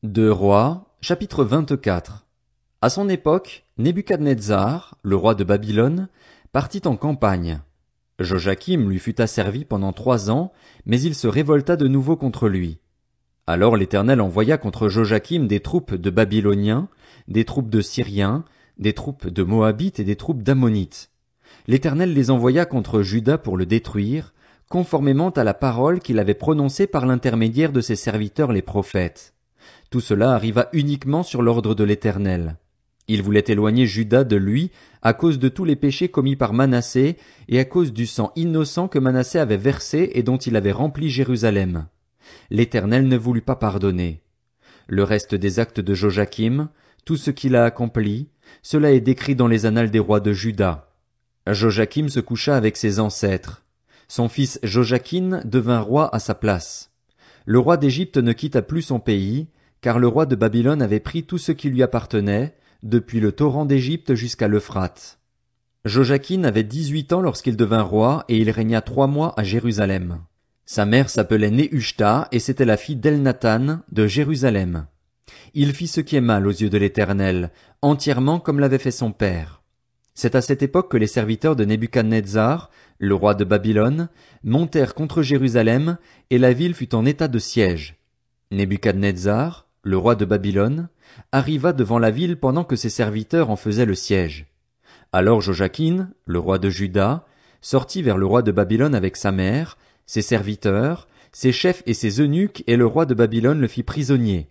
Deux Rois, chapitre 24. À son époque, Nebuchadnezzar, le roi de Babylone, partit en campagne. Joachim lui fut asservi pendant 3 ans, mais il se révolta de nouveau contre lui. Alors l'Éternel envoya contre Joachim des troupes de Babyloniens, des troupes de Syriens, des troupes de Moabites et des troupes d'Ammonites. L'Éternel les envoya contre Juda pour le détruire, conformément à la parole qu'il avait prononcée par l'intermédiaire de ses serviteurs les prophètes. Tout cela arriva uniquement sur l'ordre de l'Éternel. Il voulait éloigner Juda de lui à cause de tous les péchés commis par Manassé et à cause du sang innocent que Manassé avait versé et dont il avait rempli Jérusalem. L'Éternel ne voulut pas pardonner. Le reste des actes de Joachim, tout ce qu'il a accompli, cela est décrit dans les annales des rois de Juda. Joachim se coucha avec ses ancêtres. Son fils Joachim devint roi à sa place. Le roi d'Égypte ne quitta plus son pays, car le roi de Babylone avait pris tout ce qui lui appartenait, depuis le torrent d'Égypte jusqu'à l'Euphrate. Joachim avait 18 ans lorsqu'il devint roi, et il régna 3 mois à Jérusalem. Sa mère s'appelait Nehushta, et c'était la fille d'Elnathan de Jérusalem. Il fit ce qui est mal aux yeux de l'Éternel, entièrement comme l'avait fait son père. C'est à cette époque que les serviteurs de Nebuchadnezzar, le roi de Babylone, montèrent contre Jérusalem, et la ville fut en état de siège. Nebuchadnezzar, le roi de Babylone, arriva devant la ville pendant que ses serviteurs en faisaient le siège. Alors Joachim, le roi de Juda, sortit vers le roi de Babylone avec sa mère, ses serviteurs, ses chefs et ses eunuques, et le roi de Babylone le fit prisonnier.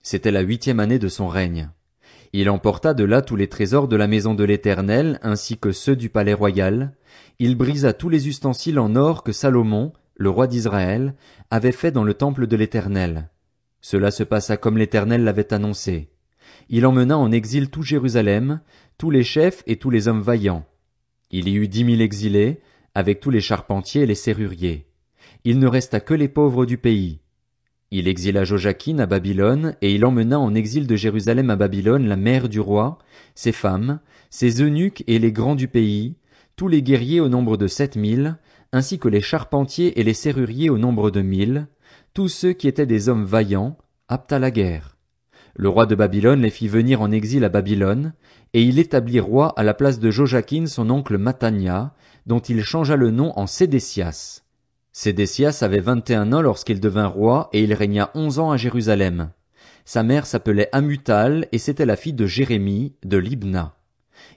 C'était la 8e année de son règne. Il emporta de là tous les trésors de la maison de l'Éternel, ainsi que ceux du palais royal. Il brisa tous les ustensiles en or que Salomon, le roi d'Israël, avait fait dans le temple de l'Éternel. Cela se passa comme l'Éternel l'avait annoncé. Il emmena en exil tout Jérusalem, tous les chefs et tous les hommes vaillants. Il y eut 10 000 exilés, avec tous les charpentiers et les serruriers. Il ne resta que les pauvres du pays. Il exila Joachim à Babylone, et il emmena en exil de Jérusalem à Babylone la mère du roi, ses femmes, ses eunuques et les grands du pays, tous les guerriers au nombre de 7 000, ainsi que les charpentiers et les serruriers au nombre de 1 000, tous ceux qui étaient des hommes vaillants, aptes à la guerre. Le roi de Babylone les fit venir en exil à Babylone, et il établit roi à la place de Joachim son oncle Mathania, dont il changea le nom en Sédécias. Sédécias avait 21 ans lorsqu'il devint roi, et il régna 11 ans à Jérusalem. Sa mère s'appelait Amutal, et c'était la fille de Jérémie, de Libna.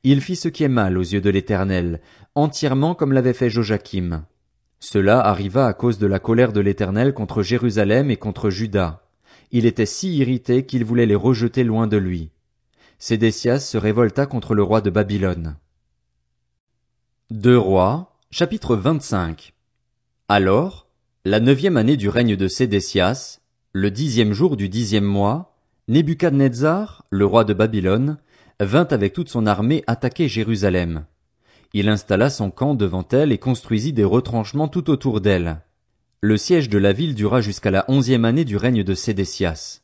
Il fit ce qui est mal aux yeux de l'Éternel, entièrement comme l'avait fait Joachim. Cela arriva à cause de la colère de l'Éternel contre Jérusalem et contre Juda. Il était si irrité qu'il voulait les rejeter loin de lui. Sédécias se révolta contre le roi de Babylone. Deux Rois, chapitre 25. Alors, la 9e année du règne de Sédécias, le 10e jour du 10e mois, Nebuchadnezzar, le roi de Babylone, vint avec toute son armée attaquer Jérusalem. Il installa son camp devant elle et construisit des retranchements tout autour d'elle. Le siège de la ville dura jusqu'à la 11e année du règne de Sédécias.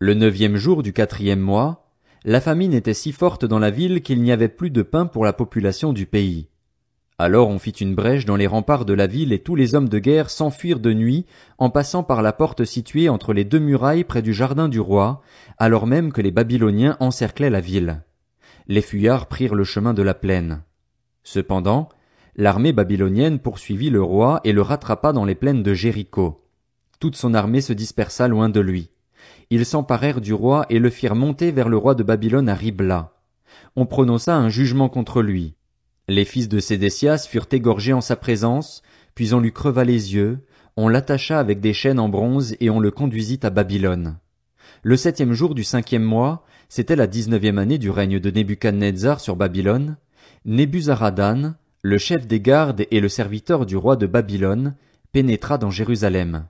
Le 9e jour du 4e mois, la famine était si forte dans la ville qu'il n'y avait plus de pain pour la population du pays. Alors on fit une brèche dans les remparts de la ville et tous les hommes de guerre s'enfuirent de nuit en passant par la porte située entre les 2 murailles près du jardin du roi, alors même que les Babyloniens encerclaient la ville. Les fuyards prirent le chemin de la plaine. Cependant, l'armée babylonienne poursuivit le roi et le rattrapa dans les plaines de Jéricho. Toute son armée se dispersa loin de lui. Ils s'emparèrent du roi et le firent monter vers le roi de Babylone à Ribla. On prononça un jugement contre lui. Les fils de Sédécias furent égorgés en sa présence, puis on lui creva les yeux, on l'attacha avec des chaînes en bronze et on le conduisit à Babylone. Le 7e jour du 5e mois, c'était la 19e année du règne de Nebuchadnezzar sur Babylone. Nebuzaradan, le chef des gardes et le serviteur du roi de Babylone, pénétra dans Jérusalem.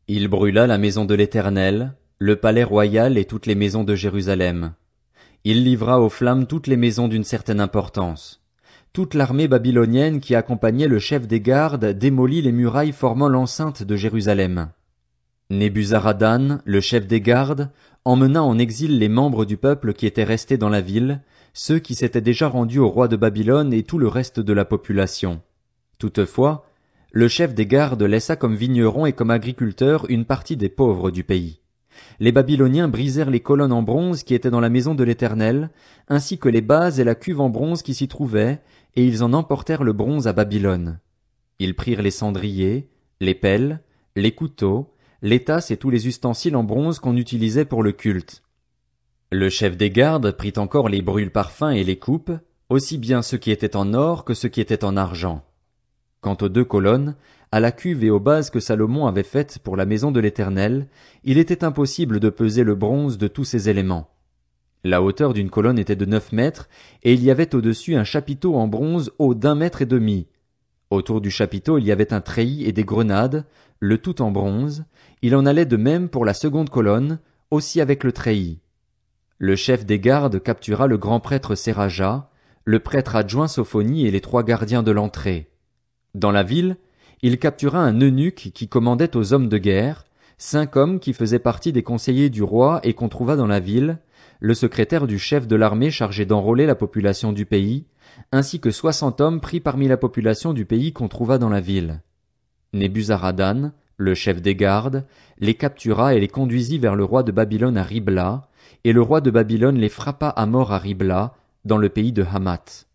Il brûla la maison de l'Éternel, le palais royal et toutes les maisons de Jérusalem. Il livra aux flammes toutes les maisons d'une certaine importance. Toute l'armée babylonienne qui accompagnait le chef des gardes démolit les murailles formant l'enceinte de Jérusalem. Nebuzaradan, le chef des gardes, emmena en exil les membres du peuple qui étaient restés dans la ville, ceux qui s'étaient déjà rendus au roi de Babylone et tout le reste de la population. Toutefois, le chef des gardes laissa comme vignerons et comme agriculteurs une partie des pauvres du pays. Les Babyloniens brisèrent les colonnes en bronze qui étaient dans la maison de l'Éternel, ainsi que les bases et la cuve en bronze qui s'y trouvaient, et ils en emportèrent le bronze à Babylone. Ils prirent les cendriers, les pelles, les couteaux, les tasses et tous les ustensiles en bronze qu'on utilisait pour le culte. Le chef des gardes prit encore les brûle-parfums et les coupes, aussi bien ceux qui étaient en or que ceux qui étaient en argent. Quant aux 2 colonnes, à la cuve et aux bases que Salomon avait faites pour la maison de l'Éternel, il était impossible de peser le bronze de tous ces éléments. La hauteur d'une colonne était de 9 mètres, et il y avait au-dessus un chapiteau en bronze haut d'1,5 mètre. Autour du chapiteau il y avait un treillis et des grenades, le tout en bronze. Il en allait de même pour la seconde colonne, aussi avec le treillis. Le chef des gardes captura le grand prêtre Séraja, le prêtre adjoint Sophonie et les 3 gardiens de l'entrée. Dans la ville, il captura un eunuque qui commandait aux hommes de guerre, 5 hommes qui faisaient partie des conseillers du roi et qu'on trouva dans la ville, le secrétaire du chef de l'armée chargé d'enrôler la population du pays, ainsi que 60 hommes pris parmi la population du pays qu'on trouva dans la ville. Nebuzaradan, le chef des gardes, les captura et les conduisit vers le roi de Babylone à Ribla, et le roi de Babylone les frappa à mort à Ribla, dans le pays de Hamath.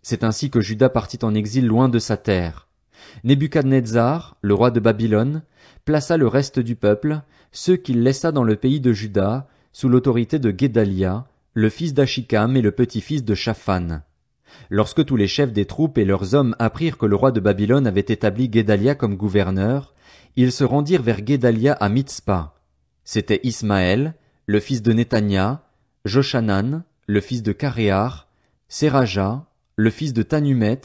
C'est ainsi que Juda partit en exil loin de sa terre. Nebuchadnezzar, le roi de Babylone, plaça le reste du peuple, ceux qu'il laissa dans le pays de Juda, sous l'autorité de Guédalia, le fils d'Achikam et le petit-fils de Shaphan. Lorsque tous les chefs des troupes et leurs hommes apprirent que le roi de Babylone avait établi Guédalia comme gouverneur, ils se rendirent vers Guédalia à Mitzpa. C'étaient Ismaël, le fils de Netania, Joshanan, le fils de Karéar, Séraja, le fils de Tanumet,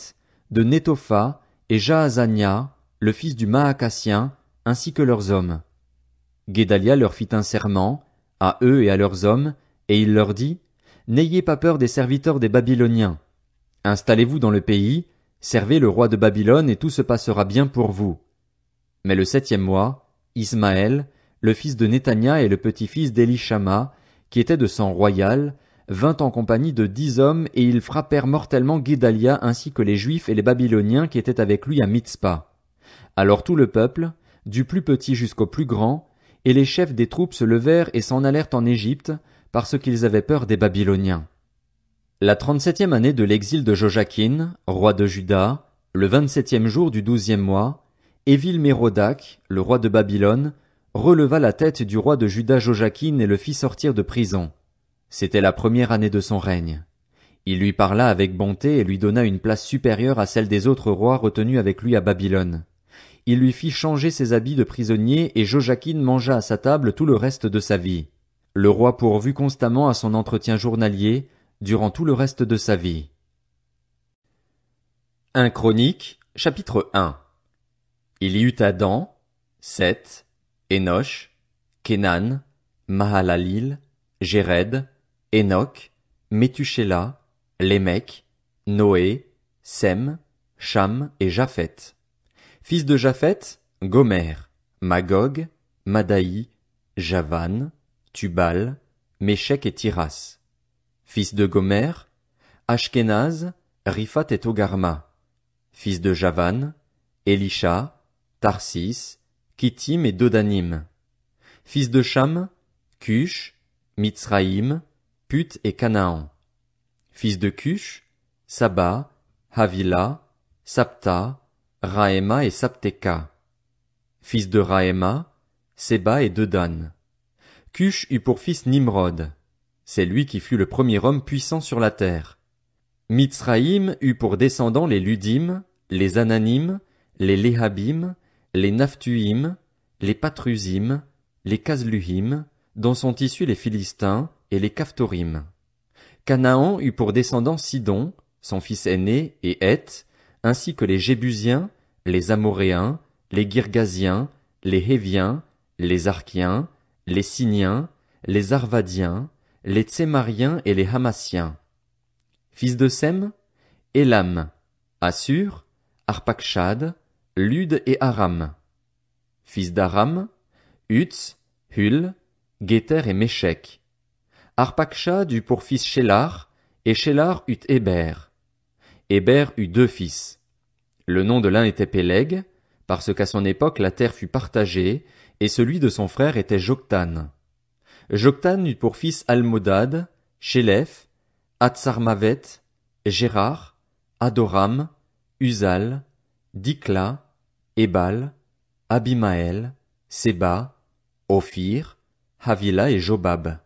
de Netopha, et Jaazania, le fils du Maacassien, ainsi que leurs hommes. Guédalia leur fit un serment, à eux et à leurs hommes, et il leur dit, « N'ayez pas peur des serviteurs des Babyloniens. Installez-vous dans le pays, servez le roi de Babylone et tout se passera bien pour vous. » Mais le 7e mois, Ismaël, le fils de Netania et le petit-fils d'Élishama, qui était de sang royal, vint en compagnie de 10 hommes et ils frappèrent mortellement Guédalia ainsi que les Juifs et les Babyloniens qui étaient avec lui à Mitzpa. Alors tout le peuple, du plus petit jusqu'au plus grand, et les chefs des troupes se levèrent et s'en allèrent en Égypte, parce qu'ils avaient peur des Babyloniens. La 37e année de l'exil de Jojakin, roi de Juda, le 27e jour du 12e mois, Évil-Mérodach, le roi de Babylone, releva la tête du roi de Juda Jojakin et le fit sortir de prison. C'était la première année de son règne. Il lui parla avec bonté et lui donna une place supérieure à celle des autres rois retenus avec lui à Babylone. Il lui fit changer ses habits de prisonnier et Jojakin mangea à sa table tout le reste de sa vie. Le roi pourvut constamment à son entretien journalier durant tout le reste de sa vie. 1 Chroniques, chapitre 1. Il y eut Adam, Seth, Énosh, Kénan, Mahalalil, Jéred, Enoch, Méthusélah, Lémec, Noé, Sem, Cham et Japheth. Fils de Japheth, Gomer, Magog, Madaï, Javan, Tubal, Méchec et Tiras. Fils de Gomer, Ashkenaz, Riphat et Togarma. Fils de Javan, Elisha, Tarsis, Kittim et Dodanim. Fils de Cham, Cush, Mitzraïm, Put et Canaan. Fils de Cush, Saba, Havila, Sapta, Raéma et Sapteka. Fils de Raéma, Séba et Dedan. Cush eut pour fils Nimrod. C'est lui qui fut le premier homme puissant sur la terre. Mitzraïm eut pour descendants les Ludim, les Ananim, les Léhabim, les Naphtuim, les Patrusim, les Casluhim, dont sont issus les Philistins, et les Caphtorim. Canaan eut pour descendants Sidon, son fils aîné, et Heth, ainsi que les Jébusiens, les Amoréens, les Girgasiens, les Héviens, les Arkiens, les Siniens, les Arvadiens, les Tsémariens et les Hamassiens. Fils de Sem, Élam, Assur, Arpachshad, Lud et Aram. Fils d'Aram, Uts, Hul, Guéter et Méchec. Arpachshad eut pour fils Shélar, et Shélar eut Héber. Héber eut 2 fils. Le nom de l'un était Péleg, parce qu'à son époque la terre fut partagée, et celui de son frère était Joktan. Joktan eut pour fils Almodad, Shélef, Hatsarmavet, Gérard, Adoram, Uzal, Dikla, Ébal, Abimaël, Séba, Ophir, Havila et Jobab.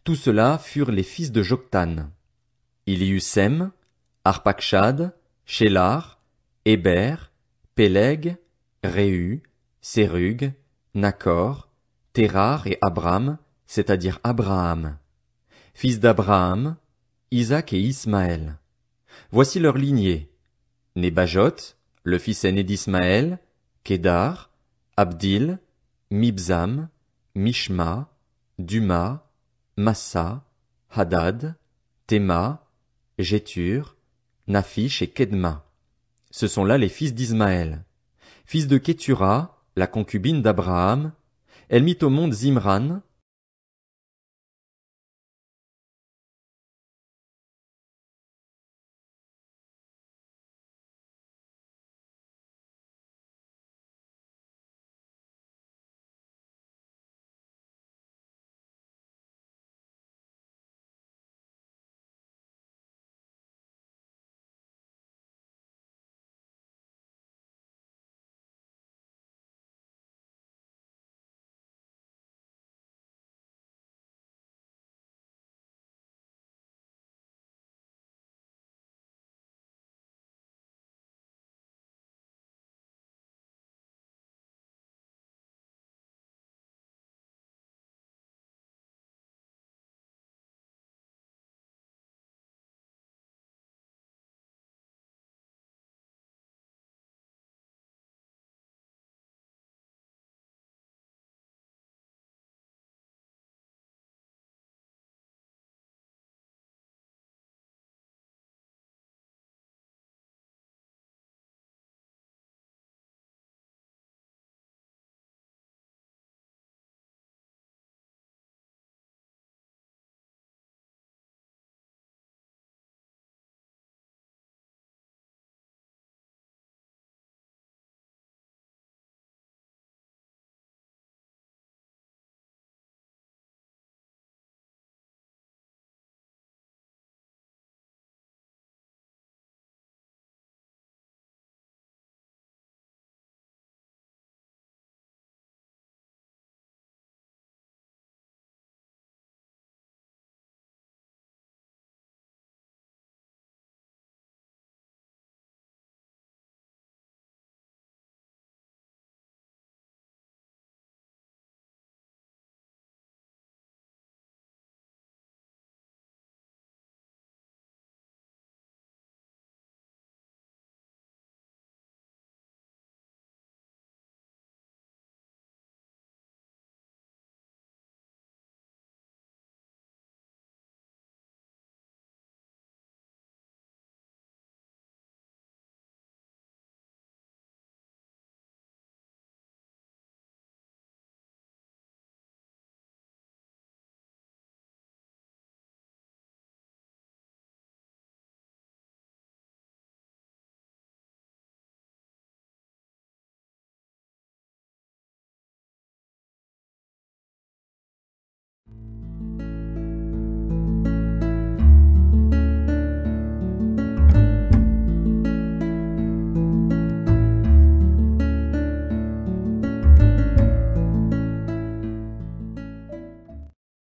Tous ceux-là furent les fils de Joktan. Il y eut Sem, Arpakshad, Shélar, Héber, Péleg, Réhu, Sérug, Nakor, Térar et Abram, c'est-à-dire Abraham. Fils d'Abraham, Isaac et Ismaël. Voici leur lignée. Nébajot, le fils aîné d'Ismaël, Kédar, Abdil, Mibzam, Mishma, Duma, Massa, Hadad, Théma, Jétur, Naphish et Kedma. Ce sont là les fils d'Ismaël. Fils de Kétura, la concubine d'Abraham, elle mit au monde Zimran,